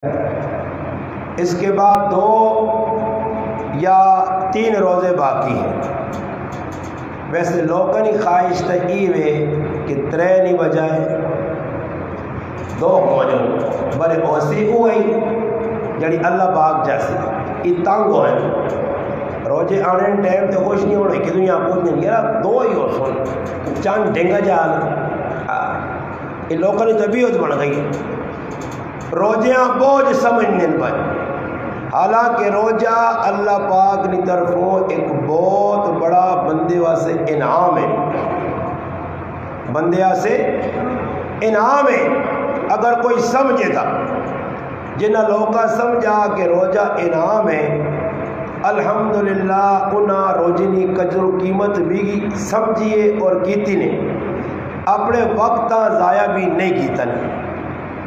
اس کے بعد 2 یا 3 روزے باقی ہیں۔ ویسے لوگوں کی خواہش تو یہ کہ 3 نہیں بجائے 2 ہو جاؤ، بڑے اوسی ہوئی جڑی اللہ پاک جیسے یہ تنگ ہوئے روزے آنے ٹائم تو خوش نہیں ہونے کہ دنیا پوچھنے نہیں یار 2 ہی ہو سن چند ڈنگا جال یہ لوگوں کی طبیعت بن گئی روزیاں بوجھ سمجھنے پر، حالانکہ روزہ اللہ پاک کی طرفوں ایک بہت بڑا بندے واسے انعام ہے، بندے واسے انعام ہے۔ اگر کوئی سمجھے تھا جنہ لوگا سمجھا کہ روزہ انعام ہے، الحمدللہ انہاں روزی قدر و قیمت بھی سمجھیے اور کیتی نے اپنے وقت ضائع بھی نہیں کیتا نے۔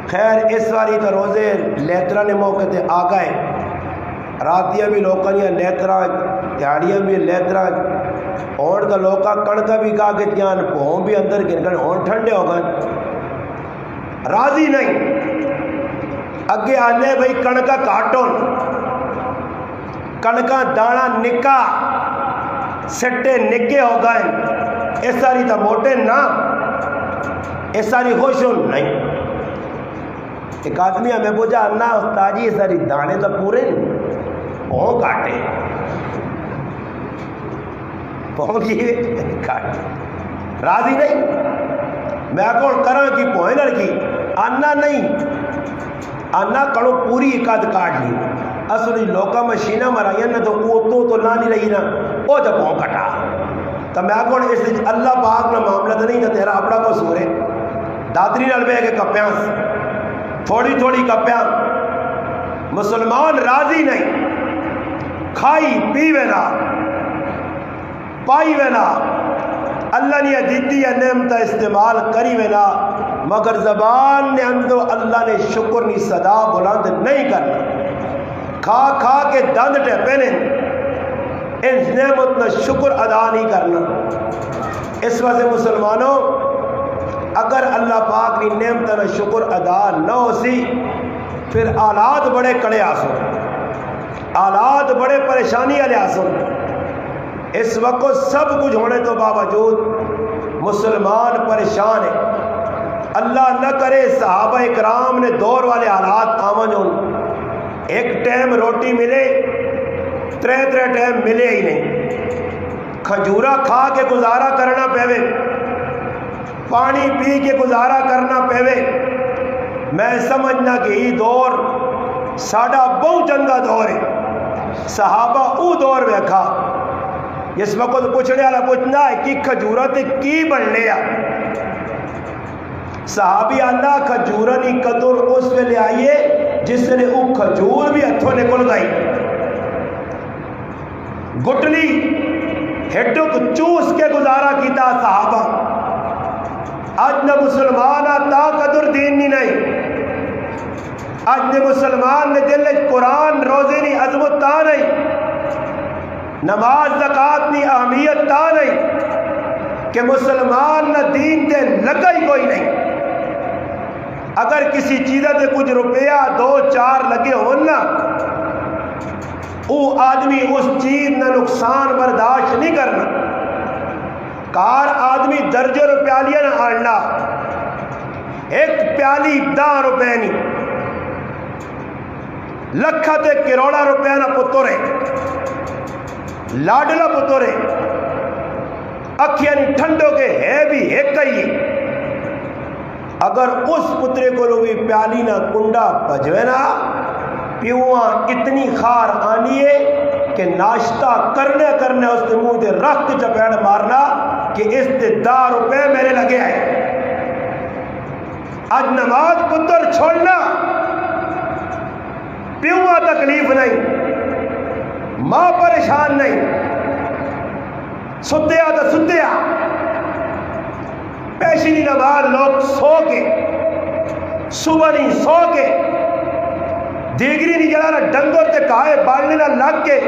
خیر اس واری تو روزے لیترا نے موقع تے آ گئے، راتیاں بھی لوکاں لیترا دیہڑیاں بھی لیترا ہون تو لوکا کڑکا بھی کہا کہ تیان پہوں بھی اندر گن ہون ٹھنڈے ہو گئے راضی نہیں۔ اگے آنے بھائی کڑکا کاٹون کڑکا دانا نکا سٹے نکے ہو گئے اس ساری تا موٹے نہ اس ساری خوش ہو نہیں۔ ایک آدمی ہمیں پوچھا اللہ استاد جی ساری دانے تو پورے پہوں کاٹے پہوں کی کاٹے راضی نہیں۔ میں کون کرا کی پوہیں لڑکی آنا نہیں آنا کڑو پوری ایک کاٹ لی اصلی لوکا مشینہ مرائیاں نہ تو لا نہیں رہی نا وہ جب پہوں کٹا تو میں کون اس اللہ پاک نہ معاملہ تو نہیں نہ تیرا اپنا کو سورے دادری نلوے کے کپیاں تھوڑی تھوڑی کپیاں مسلمان راضی نہیں، کھائی پیوے نا پائی وے نا اللہ نے دیتی ہے نعمت استعمال کری وے نا مگر زبان نے اندو اللہ نے شکر نی صدا بلند نہیں کرنا، کھا کھا کے دند ٹپے نے اس نعمت نہ شکر ادا نہیں کرنا۔ اس وجہ مسلمانوں اگر اللہ پاک کی نعمت نہ شکر ادا نہ ہو سی پھر آلات بڑے کڑے آسو، آلات بڑے پریشانی والے آسو۔ اس وقت سب کچھ ہونے تو باوجود مسلمان پریشان ہے۔ اللہ نہ کرے صحابہ اکرام نے دور والے حالات آمن ہوں، ایک ٹائم روٹی ملے 3 ٹائم ملے ہی نہیں، کھجورا کھا کے گزارا کرنا پہوے، پانی پی کے گزارا کرنا پہوے۔ میں سمجھنا کہ یہ دور ساڑھا بہت چنگا دور ہے، صحابہ او دور ویکھا جس وقت پوچھنے والا پوچھنا ہے کہ کھجورا تے کی بن لیا، صحابی اللہ کھجورا نی قدر اس میں لے آئیے جس نے او کھجور بھی ہتھوں نکل گئی، گٹلی ہٹک چوس کے گزارا کیتا صحابہ۔ آج نہ مسلمان تا قدر دین نہیں، آج نہ مسلمان نے دل قرآن روزے نی عظمت تا نہیں، نماز زکات نی اہمیت تا نہیں کہ مسلمان نہ دین تے لگا ہی کوئی نہیں۔ اگر کسی چیزہ تے کچھ روپیہ 2-4 لگے ہونا او آدمی اس چیز نہ نقصان برداشت نہیں کرنا، کار آدمی درجے روپیالیاں نہ آڑنا، ایک پیالی 10 روپے نہیں، لکھا تے کروڑا روپے نہ پترے لاڈلا پترے اکھیاں ٹھنڈوں کے ہے بھی ایک ہی۔ اگر اس پترے کو لوگی پیالی نہ کنڈا بجوے نا پیواں اتنی خار آنی ہے کہ ناشتہ کرنے اس کے منہ دے رکھ چپیڑ مارنا کہ اس تے 10 روپے میرے لگے آئے۔ آج نماز پتر چھوڑنا پیواں تکلیف نہیں، ماں پریشان نہیں، ستیا تو ستیا پیشنی نماز لوگ سو کے صبح نہیں سو کے دیگری نہیں جلانا ڈنگر تے کھائے بالنے نہ لگ کے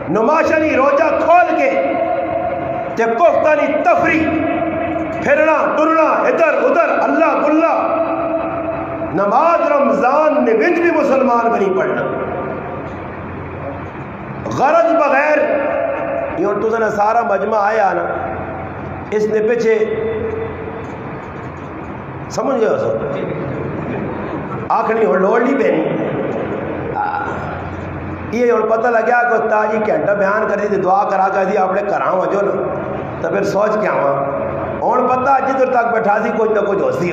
نماشا نہیں روجہ کھول کے تے کوفتہ نہیں تفریح پھرنا ٹرنا ادھر ادھر اللہ بلا نماز رمضان نے وچ بھی مسلمان بنی پڑھنا غرض بغیر یہ تو نے سارا مجمع آیا نا اس نے پیچھے سمجھ گئے سو آخری ہوں لوڑ نہیں پینی یہ ہوں پتہ لگیا کہ تاجی گھنٹہ بیان کر دی دعا کرا کر دی اپنے گھر وجو نا تو پھر سوچ کے آواں ہوں پتہ جدھر تک بیٹھا سی کچھ نہ کچھ ہوسی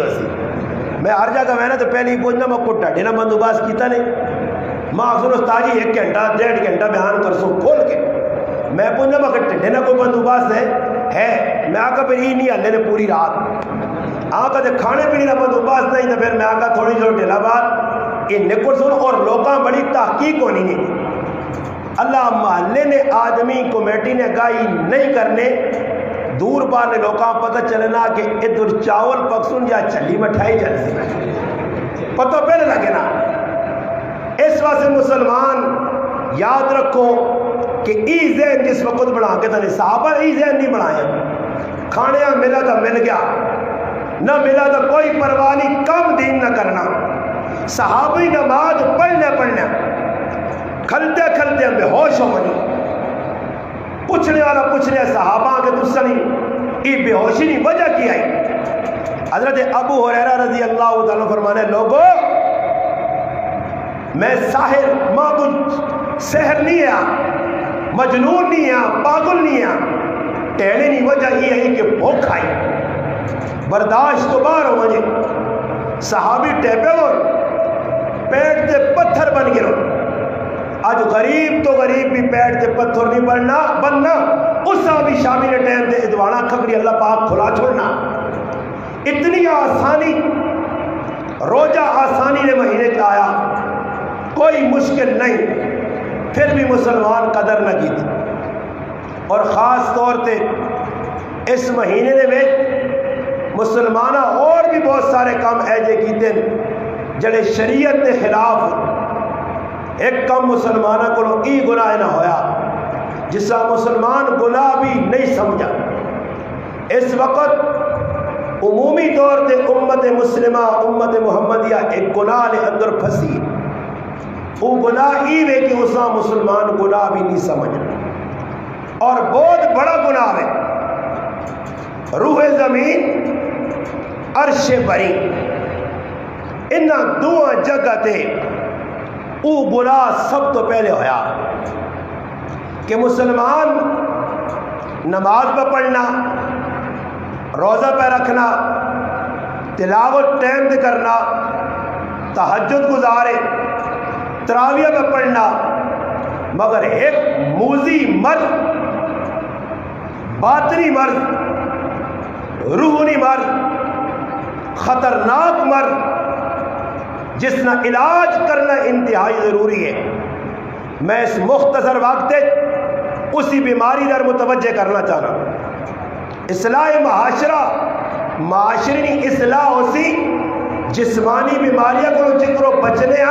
میں ہر جگہ میں نے تو پہلے کچھ نہ میں کچھ ٹھڈے نہ بندوبست کیتا نہیں ماں سنو استاد جی 1 گھنٹہ 1.5 گھنٹہ بیان کر سو کھول کے میں پوچھنا میں ٹھڈے نہ کوئی بندوبست ہے میں آکا پھر یہ نہیں ہلے نے پوری رات آکا تو کھانے پینے کا بندوبست نہیں تو پھر میں آکا تھوڑی جو ڈھیلا بات یہ نکل سن اور لوگاں بڑی تحقیق ہونی نہیں اللہ محلے نے آدمی کمیٹی نے گائی نہیں کرنے دور بار نے لوگاں پتہ چلنا کہ ادھر چاول پکسن یا چھلی مٹھائی جلسی پتہ پہلے لگے نا اس واسطے مسلمان یاد رکھو کہ ای ذہن جس وقت بنا کے تھا صحابہ ای ذہن نہیں بنایا کھانے ملا تو مل گیا نہ ملا تو کوئی پرواہ نہیں کم دین نہ کرنا صحابی نماز پڑھنا کھلتے کھلتے بے ہوش ہو منی پوچھنے والا پوچھنے صحابہ کے تسلی ای بے ہوشی نہیں وجہ کی آئی حضرت ابو ہریرہ رضی اللہ تعالیٰ فرمانے لوگوں میں ساحر ماں کچھ سحر نہیں ہے مجنون نہیں ہے پاگل نہیں ہے ٹہنے نہیں وجہ یہ ہے کہ بھوک آئی برداشت تو باہر ہو مجھے صحابی ٹیپے ہو پیٹ سے پتھر بن گئے آج غریب تو غریب بھی پیٹ سے پتھر نہیں بننا اس صحابی شامی نے ٹائم سے ادوانا کھکری اللہ پاک کھلا چھوڑنا اتنی آسانی روزہ آسانی نے مہینے کا آیا کوئی مشکل نہیں پھر بھی مسلمان قدر نہ کی تھی اور خاص طور پہ اس مہینے میں مسلمانہ اور بھی بہت سارے کام ایجے کیتے جڑے شریعت کے خلاف ایک کم مسلمانہ کو ای گناہ نہ ہویا جس کا مسلمان گناہ بھی نہیں سمجھا اس وقت عمومی طور پہ امت مسلمہ امت محمدیہ ایک گناہ نے اندر پھنسی وہ گناہ ہی ہے کہ اس کا مسلمان گناہ بھی نہیں سمجھ اور بہت بڑا گناہ ہے روح زمین عرش بری ان دو جگہ تے وہ گناہ سب تو پہلے ہویا کہ مسلمان نماز پہ پڑھنا روزہ پہ رکھنا تلاوت ٹائم پہ کرنا تہجد گزارے تراویہ پہ پڑھنا مگر ایک موذی مرض باطنی مرض روحانی مرض خطرناک مرض جس کا علاج کرنا انتہائی ضروری ہے میں اس مختصر وقت اسی بیماری در متوجہ کرنا چاہنا اصلاح معاشرے اصلاح اسی جسمانی بیماریاں کو جکرو بچنے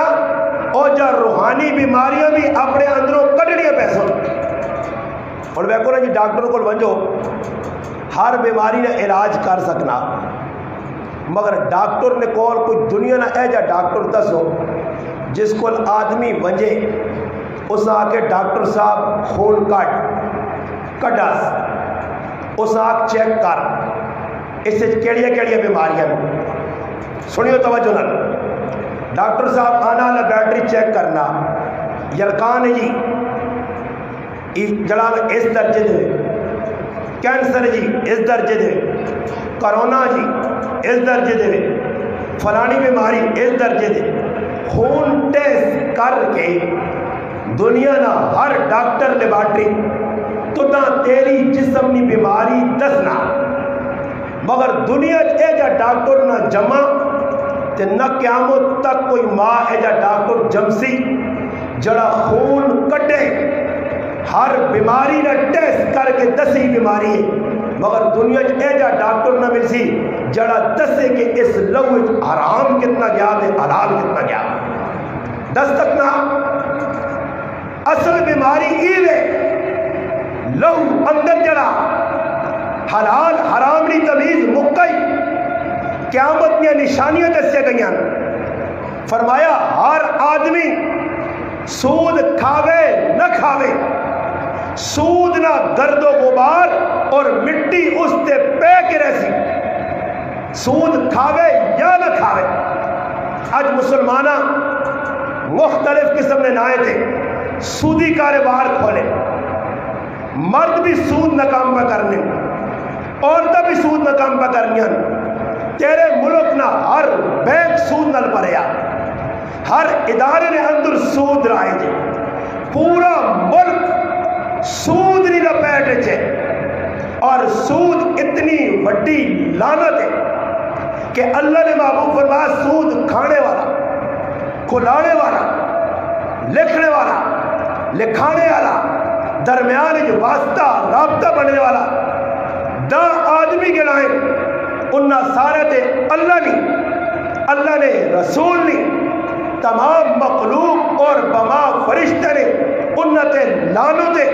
اور جا روحانی بیماریاں بھی اپنے اندروں کٹڑیاں پیسوں اور میں کہوں جی ڈاکٹر کو بنجو ہر بیماری نے علاج کر سکنا مگر ڈاکٹر نے کول کوئی دنیا نہ اے جا ڈاکٹر دسو جس کو آدمی ونجے اس آ کے ڈاکٹر صاحب خون کٹس اس آ چیک کر اس سے کیڑیاں بیماریاں سنیو توجہ نہ ڈاکٹر صاحب آنا لیبارٹری چیک کرنا یلکان جی جڑا اس درجے دے کینسر جی اس درجے دے کرونا جی اس درجے دے فلانی بیماری اس درجے دے خون ٹیسٹ کر کے دنیا نہ ہر ڈاکٹر لیبارٹری تو نہ تیری جسمنی بیماری دسنا مگر دنیا اے جا ڈاکٹر نہ جمع تے نہ قیامت تک کوئی ماں اے جا ڈاکٹر جمسی جڑا خون کٹے ہر بیماری نہ ٹیسٹ کر کے دسی بیماری ہے مگر دنیا اے جا ڈاکٹر نہ مل سی جڑا دسے کہ اس لہو حرام کتنا گیا ہے حلال کتنا گیا دس تک نہ اصل بیماری ہے لہو اندر جڑا حلال حرام نہیں تمیز مکئی قیامت دیا نشانیاں دسیا گئی فرمایا ہر آدمی سود کھاوے نہ کھاوے، سود نہ گرد و غبار اور مٹی اس تے پہ کے رہسی، سود کھاوے یا نہ کھاوے۔ آج مسلمانہ مختلف قسم نے نائے تھے، سودی کاروبار کھولے، مرد بھی سود ناکام پہ کرنے، عورتیں بھی سود ناکام پہ کرنیاں۔ تیرے ملک نہ ہر بینک سود نل پڑیا، ہر ادارے نے اندر سود رائے جے، پورا ملک سود نہیں لپیٹے چھے، اور سود اتنی وڈی لعنت ہے کہ اللہ نے محبوب فرمایا سود کھانے والا، کھلانے والا، لکھنے والا، لکھانے والا، درمیان جو واسطہ رابطہ بننے والا، دا آدمی کے لائیں انہا سارے تے اللہ نہیں، اللہ نے رسول نہیں، تمام مخلوق اور بما فرشتے نے انہا تے لانو تے۔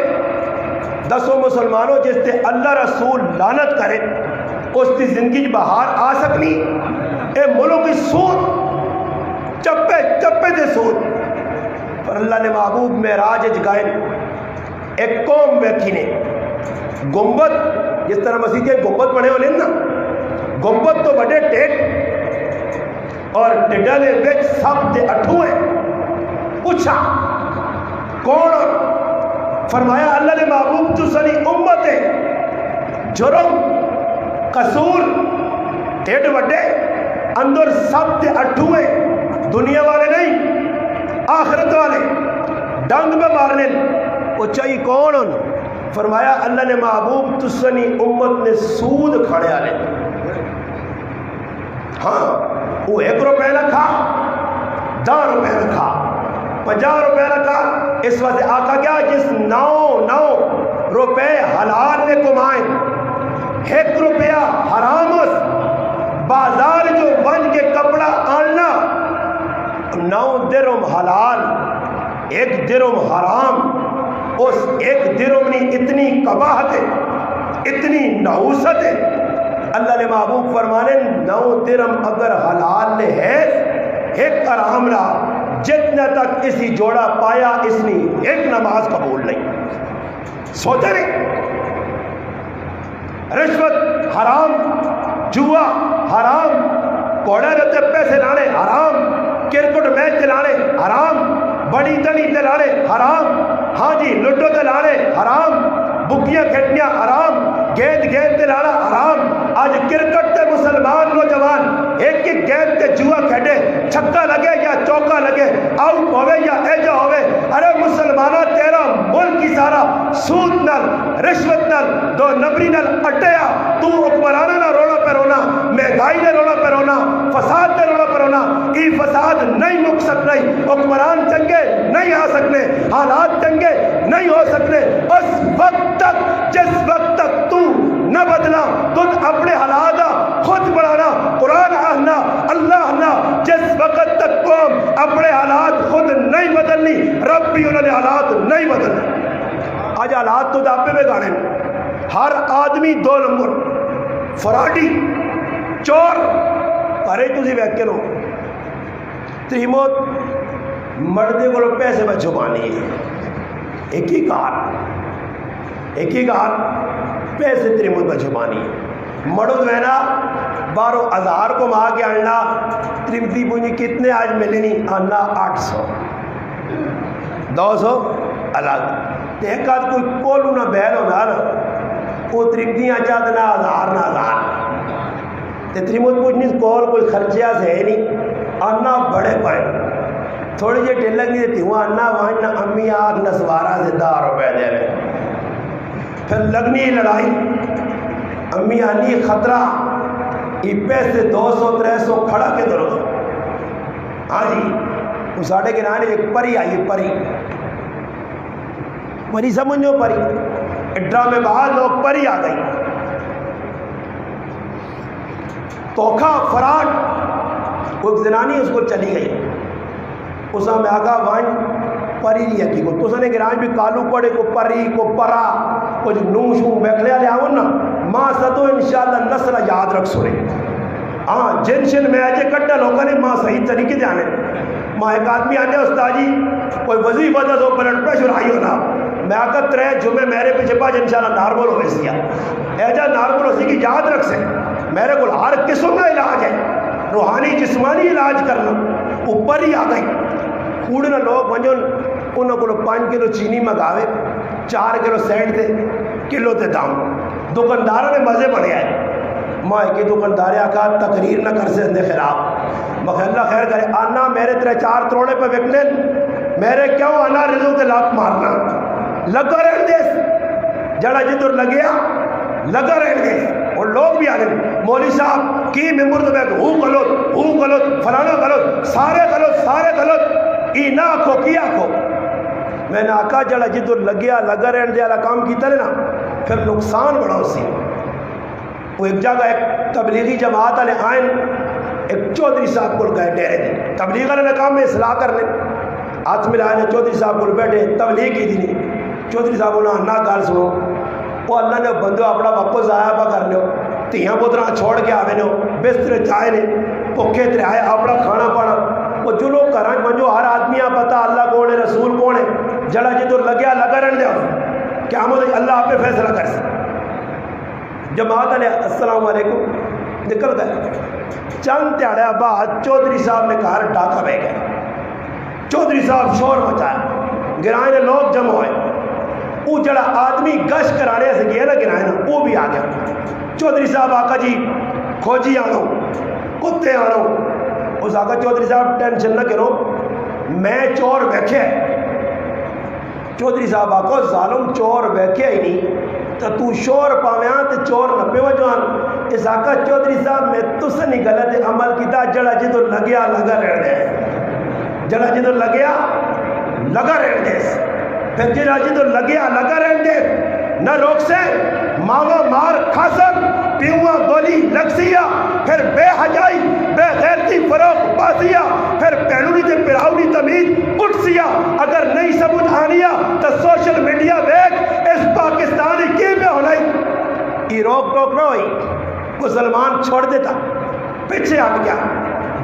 دسو مسلمانوں جس تے اللہ رسول لانت کرے اس تی زندگی بہار آ سکنی؟ اے ملک کی سود، چپے چپے دے سود۔ پر اللہ نے محبوب معراج جگائے ایک قوم بیٹھی نے گنبد، جس طرح مسیح کے گنبد بنے ہونے نا، گنبد تو بڑے ٹیک اور ٹڈلے وچ سب دے اٹھوئے۔ پوچھا کون؟ فرمایا اللہ نے محبوب تو سنی امت ہے، جرم قصور ٹیڈ وڈے اندر سب دے اٹھوئے، دنیا والے نہیں آخرت والے، ڈنگ میں مارنے۔ پوچھا یہ کون ہوں؟ فرمایا اللہ نے محبوب تو سنی امت نے سود کھڑے آلے۔ ہاں وہ 1 روپے رکھا، 10 روپے رکھا، 50 روپے رکھا، اس وجہ سے آقا کیا جس 9 روپے حلال نے کمائیں، 1 روپیہ حرام اس بازار جو بن کے کپڑا آنا، 9 درہم حلال، 1 درہم حرام، اس 1 درہم نے اتنی قباحت ہے، اتنی نحوست ہے۔ اللہ نے محبوب فرمانے 9 درہم اگر حلال نے ہے، 1 حرام رہا، جتنے تک اسی جوڑا پایا اس نے 1 نماز قبول نہیں۔ سوچے نہیں، رشوت حرام، جوا حرام، کوڑے رہتے پیسے لانے حرام، کرکٹ میچ دلانے حرام، بڑی تنی دلانے حرام، ہاں جی لڈو دلانے حرام، بکیاں کھیٹنیاں حرام، گیند دلانا حرام۔ آج کرکٹ تے مسلمان نوجوان ایک گیند تے جوا کھیٹے، چھکا لگے یا چوکا لگے، آؤٹ ہوئے یا ایجا ہوئے، ارے مسلمانہ تیرا ملک کی سارا سود نل، رشوت نل، 2 نمبری نل اٹیا، تو حکمرانہ نہ رونا پہ رونا، مہنگائی نے رونا پہ رونا، فساد نے رونا پہ رونا۔ ای فساد نہیں مک سکنے، حکمران چنگے نہیں آ سکنے، حالات چنگے نہیں ہو سکنے اس وقت تک جس وقت تک تو نہ بدلا، تجھ اپنے حالات خود بڑھانا، قرآن آنا، اللہ آنا۔ جس وقت تک قوم اپنے حالات خود نہیں بدلنی، رب بھی انہوں نے حالات نہیں بدلنے۔ آج حالات تو دابے میں گانے، ہر آدمی 2 نمبر، فراڈی، چور، پارے تُسی ویک کے لو تریموت مردے کو پیسے میں چھپانی ہے، ایک ہی کار پیسے تریموت میں چھپانی ہے۔ مڑد وینا 12,000 کو ماں کے آنا، تریمتی پونجی کتنے آج ملے نہیں آنا 800 200 الگ ایک آدھ کوئی کولو نہ بہن ہونا نا، وہ تریمتیاں چاہتے نہ 1000 تے تریموت پونجی کول کوئی خرچیا سے ہے نہیں، آنا بڑے پائے تھوڑی جی ٹھیل لگی دیتی ہوں، آنا وہاں نہ امی آگ نہ سوارا سے 10 روپے دے رہے، پھر لگنی لڑائی، امی آنی خطرہ ای پیسے 200-300 کھڑا کے درست۔ ہاں جی وہ ساڑھے کے نانے ایک پری آئی، پری سمجھو، پری ڈرامے بعد لوگ پری آ گئی، توکھا فراڈ، وہ زنانی اس کو چلی گئی، اس میں آگا وائن پری نہیں ہے کو تو سنے گران بھی کالو پڑے کو پری کو پرا کچھ نوشوں بیکھلے آلے آؤں نا ماں ستو انشاءاللہ نسل یاد رکھ سنے۔ ہاں جن شن میں آجے کٹا لوگوں نے ماں صحیح طریقے دے آنے ماں ایک آدمی آنے استاد جی کوئی وظیفہ دا دو بلڈ پریشر آئی ہونا میں آقا ترے جمعے میرے پیچھے پاس انشاءاللہ نارمل ہوئے سیا ایجا نارمل ہو سی کی یاد رکھ سے میرے کو ہر قسم کا علاج ہے روحانی جسمانی علاج کرنا اوپر ہی آ گئی کوڑے نہ لوگ بنجو انہوں کو 5 کلو چینی منگاوے 4 کلو سینٹ دے کلو تے دام دکانداروں نے مزے بڑھے آئے ماں کی دکاندار آقا تقریر نہ کر سے اندے خلاف مگر اللہ خیر کرے آنا میرے 3-4 تروڑے پہ وکنے میرے کیوں آنا رزو تے لاپ مارنا لگا رہن دے جڑا جدر لگیا لگا رہن دے اور لوگ بھی آگے مولی صاحب کی ممبر تو بیٹھ ہوں غلط فلانا غلط سارے غلط ای نہ آکھو کی آکھو میں نے آقا جڑا جدر لگیا لگا رہن دے اللہ کام کیتا نا پھر نقصان بڑا اسی وہ ایک جگہ ایک تبلیغی جماعت والے آئیں ایک چودھری صاحب کو گئے ڈیرے دے تبلیغ والے کام میں اصلاح کرنے ہاتھ ملائے نے چودھری صاحب کو بیٹھے تبلیغ کی دی چودھری صاحب کو نہ گال سنو وہ اللہ نے بندو اپنا واپس ضائع پا کر لو تیاں پترا چھوڑ کے آوے نو بستر چائے نے پکے ترے آئے اپنا کھانا پانا وہ جو لوگ کرائیں منجو ہر آدمی پتا اللہ کون ہے رسول کون ہے جڑا جدر لگیا لگا رہن دیا قیامت اللہ آپ پہ فیصلہ کر سکتے جماعت علیہ السلام علیکم نکل گئے چند تیاڑے بعد چودھری صاحب نے کہا ڈاکہ بہ گئے چودھری صاحب شور مچایا گرائے نے لوگ جمع ہوئے وہ جڑا آدمی گشت کرانے سے گیا نا گرائے نا وہ بھی آ گیا چودھری صاحب آقا جی کھوجی آنو کتے آنو اس آقا چودھری صاحب ٹینشن نہ کرو میں چور بیٹھے چودھری صاحب آقا ظالم چور بیٹھے ہی نہیں تو شور پاویاں تو چور نہ پہ وجوان اس آقا چودھری صاحب میں تس نہیں غلط عمل کیتا جڑا جدو لگیا لگا رہن دے جڑا جدو لگیا لگا رہن دے پھر جڑا جدو لگیا لگا رہن دے نہ روک سے ماما مار کھاسن پیوا گولی لگ سیا پھر بے حجائی بے غیرتی فروغ پاسیا پھر پہنونی تے پراؤنی تمیز اٹھ سیا اگر نہیں سمجھ آنیا تو سوشل میڈیا بیک اس پاکستانی کی میں ہونائی یہ روک ٹوک نہ ہوئی مسلمان چھوڑ دیتا پیچھے ہٹ گیا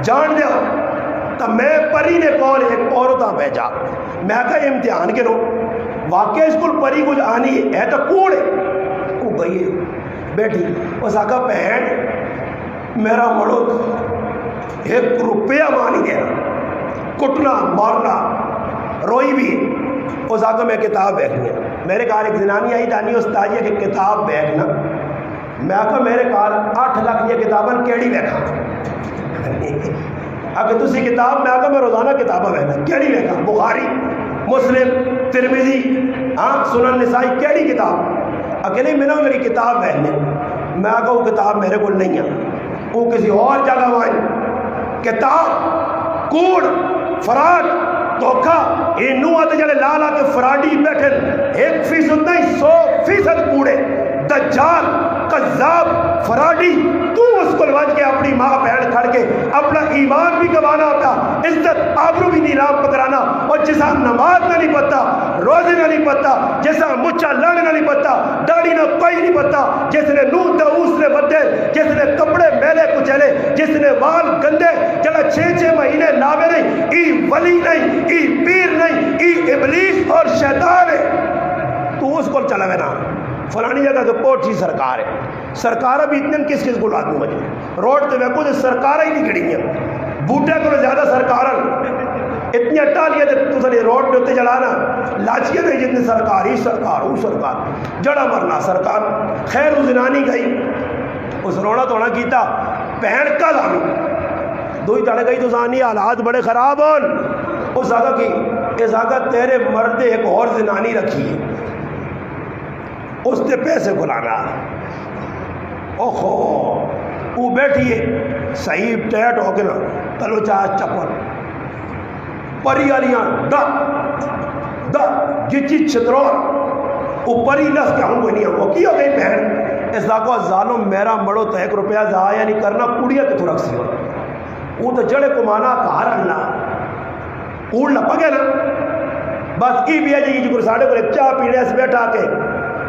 جان دیا تو میں پری نے کال ایک عورتاں بھیجا میں کہا امتحان کے لو واقعی اسکول پری کچھ آنی ہے تو کوڑے وہ گئی بیٹھی اس آقا بہن میرا مرد 1 روپیہ مانی دینا کٹنا مارنا روئی بھی اس آقا میں کتاب بیٹھنی ہے میرے کہا ایک زنانی آئی دانی استاد کہ کتاب بیٹھنا میں آقا میرے کہا 8 لاکھ یہ کتاباں کیڑی بیٹھا اگر تسی کتاب میں آقا میں روزانہ کتاباں بیٹھنا کیڑی بیٹھا بخاری مسلم ترمذی سنن نسائی کیڑی کتاب اکیلے میں نے میری کتاب بیٹھنے میں آقا وہ کتاب میرے کو نہیں ہے وہ کسی اور جگہ وائیں کتاب کوڑ فراڈ دھوکا یہ نوات جڑے لالا کے فراڈی بیٹھے 1% نہیں 100% کوڑے دجال قذاب فراڈی تو اس کو لوج کے اپنی ماں بہن کھڑ کے اپنا ایمان بھی گوانا ہوتا عزت آبرو بھی نیلام پکرانا اور جسا نماز نہ نہیں پتا روزے نہ نہیں پتا جیسا مچا لنگ نہ نہیں پتا داڑھی نہ کوئی نہیں پتا جس نے نو داؤس نے بدے جس نے کپڑے میلے کچلے جس نے وال گندے جڑا 6 مہینے لاوے نہیں ای ولی نہیں ای پیر نہیں ای ابلیس اور شیطان ہے تو اس کو چلا نا فلانی جگہ کے پوٹھی سرکار ہے سرکار بھی اتنے کس کو لازمی مجھے روڈ تے ویکو تے سرکار ہی نہیں کھڑی ہیں بوٹے کو زیادہ سرکار اتنی اٹالیاں تے تساں روڈ پہ تے چلانا لاچیاں نہیں جتنے سرکار ہی سرکار او سرکار جڑا مرنا سرکار خیر اس زنانی گئی اس رونا توڑا کیتا بہن کا لانی دوئی تڑے گئی تو زانی حالات بڑے خراب ہون اس آگا کی اس آگا تیرے مرد ایک اور زنانی رکھی ہے اس نے پیسے بلانا اوہو وہ بیٹھی ہے صحیح ٹیٹ ہو کے نا تلو چاہ چپل پری آلیاں دا جچی چھترول وہ پری لس کیا ہوں کوئی نہیں ہوں وہ کی ہو گئی بہن اس کو ظالم میرا مڑو تو 1 روپیہ ضائع نہیں کرنا کڑیا کے تو رکھ سی وہ تو جڑے کو مانا کہار اللہ اوڑ لپا گیا نا بس کی بھی ہے جی جو ساڑھے کو چاہ پینے سے بیٹھا کے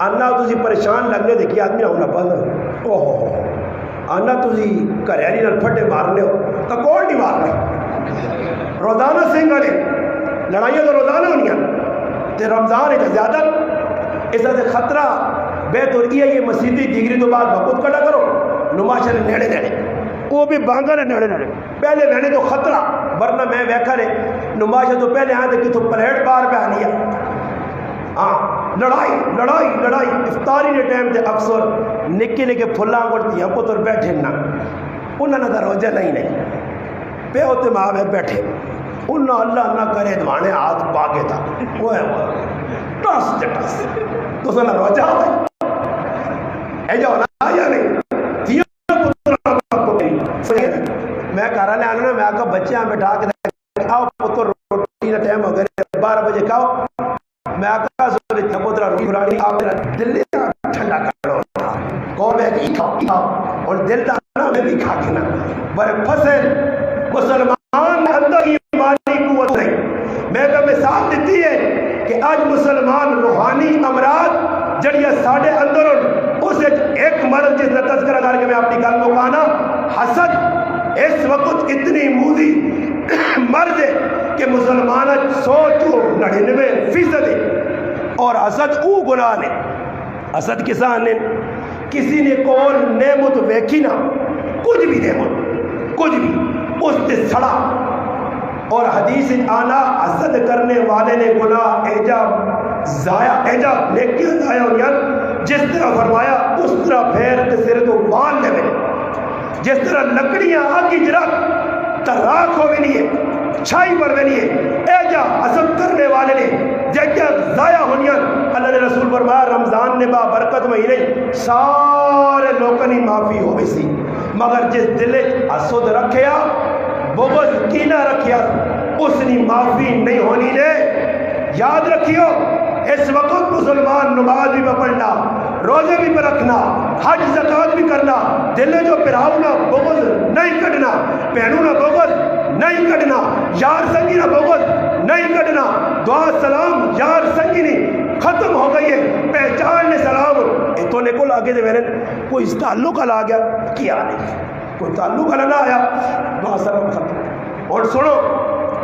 اللہ تجھے پریشان لگنے دیکھی آدمی نہ ہونا پڑھنا اوہ آنا تھی گھریالی نال پھٹے مارنے ہو تو کون نہیں مارنا؟ روزانہ سنگھ والے لڑائیاں تو روزانہ ہونی تے رمضان ہے زیادہ اس سے خطرہ بہتر یہ مسیحی ڈگری تو بعد بخود کھڑا کرو نماشا نے نیڑے نیڑے وہ بھی بانگا نے نیڑے نیڑے پہلے رہنے تو خطرہ ورنہ میں ویکھا نے نماشا تو پہلے آئے تھے کہ تو پلیٹ بار پہ آنی ہے ہاں لڑائی لڑائی لڑائی افطاری کے ٹائم تے اکثر نکے نکے پھلاں گڑتی ہیں پتر بیٹھے نہ انہوں نے روزہ نہیں پہ ہوتے ماں میں بیٹھے انہوں اللہ نہ کرے دوانے ہاتھ پاگے تھا وہ ہے وہ ٹاس تے ٹاس تو سنا روزہ ہوئے اے جو نہ یا نہیں میں کہہ رہا لے میں آقا بچے ہاں بٹھا کے آؤ پتر روٹی کا ٹائم ہو گئے 12 بجے کھاؤ میں آقا سوری پتر روٹی کھلانی آپ میرا دل ٹھنڈا کرو کون ہے کہ کھاؤ اور دل دانا میں بھی کھا کے نا برے فصل مسلمان اندر ایمانی قوت نہیں میں کا مثال دیتی ہے کہ آج مسلمان روحانی امراض جڑیاں ساڑھے اندر اسے ایک مرض جس نے تذکرہ کر کے میں اپنی گل کو کہنا حسد اس وقت اتنی موذی مرض ہے کہ مسلمان سوچو 99% اور حسد او گناہ نے حسد کسان نے کسی نے کول نعمت ویکھی نہ کچھ بھی نعمت کچھ بھی اس سے سڑا اور حدیث آنا حسد کرنے والے نے گناہ ایجا نیکیاں ضائع ہویا جس طرح فرمایا اس طرح پھیر کے سر تو بان لے جس طرح لکڑیاں آگی جرا تراک ہو بھی نہیں چھائی پر بھی نہیں ایجا حسد کرنے والے نے جگہ ضائع ہونیا اللہ نے رسول فرمایا رمضان نے با برکت مہینے سارے لوگوں کی معافی ہو گئی سی مگر جس دل حسد رکھیا بغض کینہ رکھیا اس نے معافی نہیں ہونی نے یاد رکھیو اس وقت مسلمان نماز بھی پڑھنا روزے بھی رکھنا حج زکات بھی کرنا دل جو پراؤنا بغض نہیں کٹنا پہنونا بغض نہیں کٹنا یار سنگی نہ بغض نہیں کٹنا دعا سلام یار سنگی نہیں ختم ہو گئی ہے پہچان نے سلام تو نے کو آگے دے میرے کوئی اس تعلق آ گیا کیا نہیں کوئی تعلق نہ آیا دعا سلام ختم اور سنو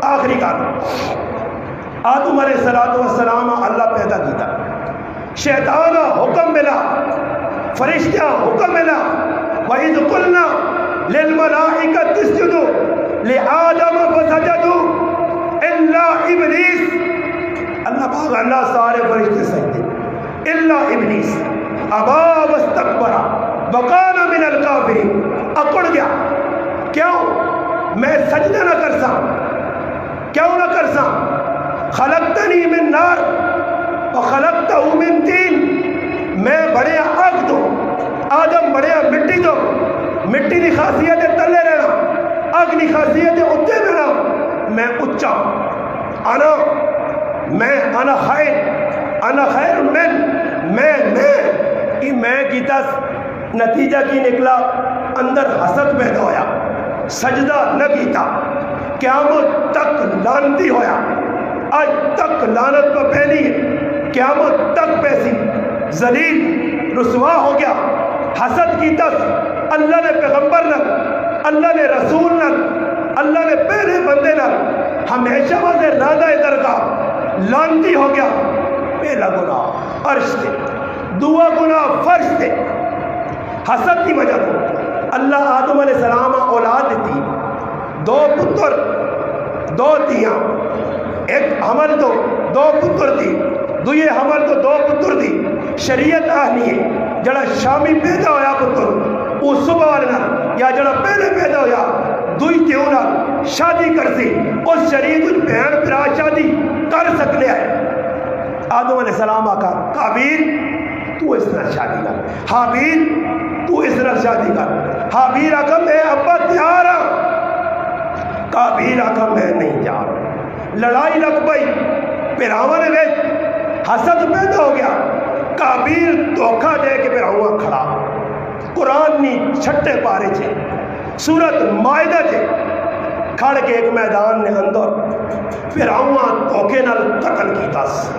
آخری کار آدم علیہ السلام اللہ پیدا کیتا شیطان حکم ملا فرشتہ حکم ملا وَإِذْ قُلْنَا لِلْمَلَائِكَةِ اسْجُدُوا لِآدَمَ فَسَجَدُوا إِلَّا إِبْلِيسَ اللہ پاک اللہ سارے فرشتے سجدے الا ابلیس ابا واستكبر وكان من الكافرين اکڑ گیا کیوں میں سجدہ نہ کر سا کیوں نہ کر سا خلقتنی من نار وخلقته من طین میں بڑے آگ دو آدم بڑے مٹی دو مٹی دی خاصیت تلے رہنا آگ دی خاصیت اتے رہنا میں اچھا انا خیر میں کیتا نتیجہ کی نکلا اندر حسد پیدا ہویا سجدہ نہ کیتا قیامت تک لانتی ہویا آج تک لانت پر پھیلی ہے قیامت تک پیسی ذلیل رسوا ہو گیا حسد کی تس اللہ نے پیغمبر نہ اللہ نے رسول نہ اللہ نے پہلے بندے نہ ہمیشہ واسے رادہ درگاہ لانتی ہو گیا پہلا گناہ عرش تھے دعا گناہ فرش تھے حسد کی وجہ سے اللہ آدم علیہ السلام اولاد دیتی دو پتر دو دیاں ایک حمل تو دو پتر دی دوئے حمل تو دو پتر دی شریعت آنی ہے جڑا شامی پیدا ہویا پتر وہ صبح والنا یا جڑا پہلے پیدا ہویا دوئی تیونا شادی کر سی اس شریعت اس بہن پرا شادی کر سکنے آئے آدم علیہ السلام آقا قابیل تو اس طرح شادی کر حابیل تو اس طرح شادی کر حابیل آقا میں ابا تیار ہوں قابیل آقا میں نہیں جا لڑائی لگ پئی پیراون نے حسد پیدا ہو گیا قابیل دھوکہ دے کے پیراون کھڑا قرآن نی چھٹے پارے چھے سورت مائدہ چھے کھڑ کے ایک میدان نے اندر پیراون دھوکے نال قتل کی تاس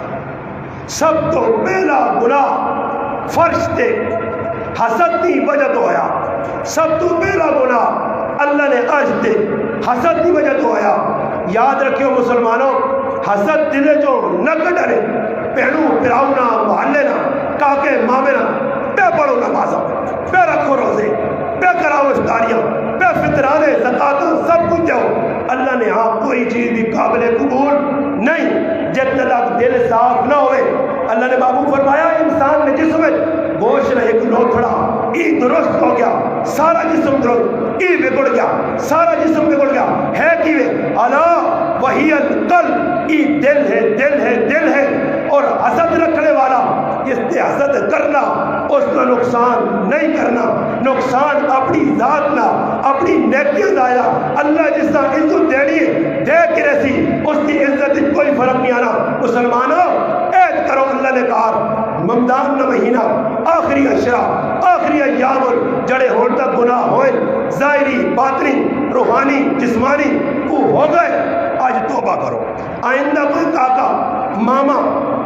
سب تو پہلا گناہ فرش تے حسد دی وجہ تو ہویا سب تو پہلا گناہ اللہ نے اج دے حسد کی وجہ تو آیا. یاد رکھیو مسلمانوں, حسد دلے جو نہ کڈرے پہنو پراؤنا محلے نا کاکے مامے نا پہ پڑھو نمازاں, پہ رکھو روزے, پہ کراؤ افطاریاں, پہ فطرانے زکاتاں سب کچھ دو. اللہ نے ہاں کوئی چیز بھی قابل قبول نہیں جب تک دل صاف نہ ہوئے. اللہ نے بابو فرمایا انسان نے جسم گوشت نہ ایک لوتھڑا ای درست ہو گیا, سارا جسم درست, ای بگڑ گیا, سارا جسم بگڑ گیا. ہے کیوے الا وہی القلب, ای دل ہے, دل ہے, دل ہے. اور حسد رکھنے والا اس سے حسد کرنا, اس کا نقصان نہیں کرنا, نقصان اپنی ذات نہ اپنی نیکیاں دایا. اللہ جس کا عزت دینی ہے دے کے رسی, اس کی عزت کوئی فرق نہیں آنا. مسلمانوں عہد کرو, اللہ نے کہا رمضان کا مہینہ آخری اشرا آخری ایام جڑے ہون تک گناہ ہوئے ظاہری باطنی روحانی جسمانی وہ ہو گئے. آج توبہ کرو. آئندہ کوئی کاکا ماما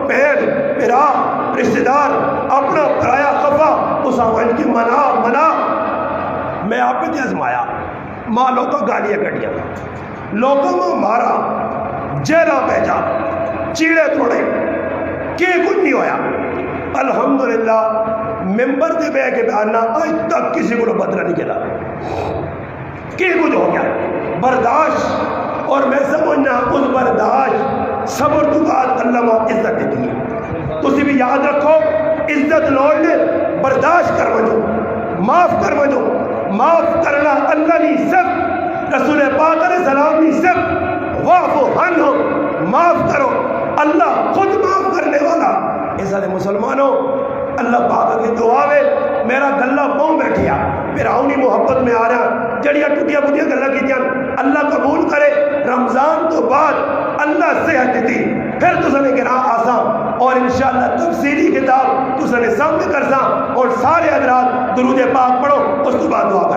بہن پھرا رشتہ دار اپنا پرایا خفا اس آوان کی منا. میں آپ پہ آزمایا, ماں لوگوں گالیاں کٹیاں, لوگوں میں مارا, جیلا بھیجا, چیڑے توڑے, کہ کچھ نہیں ہویا. الحمدللہ ممبر دے بے کے بیانہ آج تک کسی کو بدلہ نہیں کلا. کہ کچھ ہو گیا برداشت, اور میں سمجھنا اس برداشت صبر تو بعد اللہ ماں عزت دیتی ہے. تسی بھی یاد رکھو عزت لوڑنے برداشت کر وجو, معاف کر وجو. معاف کرنا اللہ نہیں صرف رسول پاک علیہ السلام نہیں صرف واعفو عنہم, معاف کرو, اللہ خود معاف کرنے والا. ایسا دے مسلمانوں اللہ پاک کی دعا میں میرا گلہ پاؤں بیٹھیا پھراؤنی محبت میں آ رہا جڑیاں ٹوٹیاں بٹیاں گلہ کی دیاں. اللہ قبول کرے. رمضان تو بعد اللہ صحت دیتی پھر تو سنے گراں آسان, اور انشاءاللہ تفصیلی کتاب تو سنے سامنے کرساں, اور سارے حضرات درود پاک پڑھو, اس تو بعد دعا کریں.